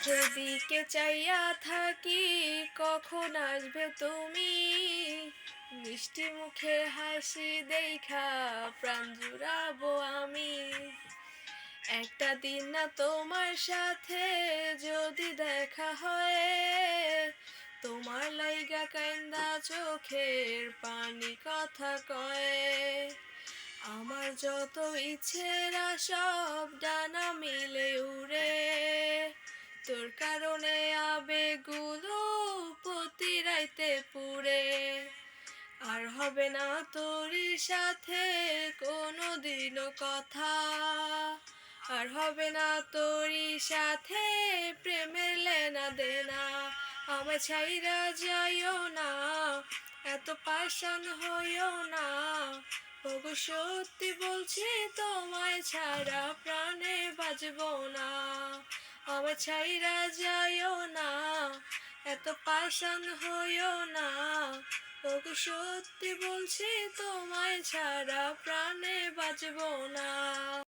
যেদিকে চাইয়া থাকি কখন আসবে তুমি, মিষ্টি মুখের হাসি দেখা প্রাণ জুড়াবো আমি। একটা দিন না তোমার সাথে যদি দেখা হয়, তোমার লাইগা কাইন্দা চোখের পানি কথা কয়। আমার যত ইচ্ছেরা সব ডানা মিলে উড়ে, তোর কারণে আবেগগুলো প্রতি রাইতে পুড়ে। আর হবে না তোরই সাথে কোনো দিনও কথা, আর হবে না তোরই সাথে প্রেমের লেনা দেনা। আমায় ছাইরা যাইও না, এত পাষাণ হইও না। ওগো সত্যি বলছি তোমায় ছাড়া প্রাণে বাঁচবো না। আমায় ছাইরা যাইও না, এত পাষাণ হইও না। ওগো সত্যি বলছি তোমায় ছাড়া প্রাণে বাঁচবো না।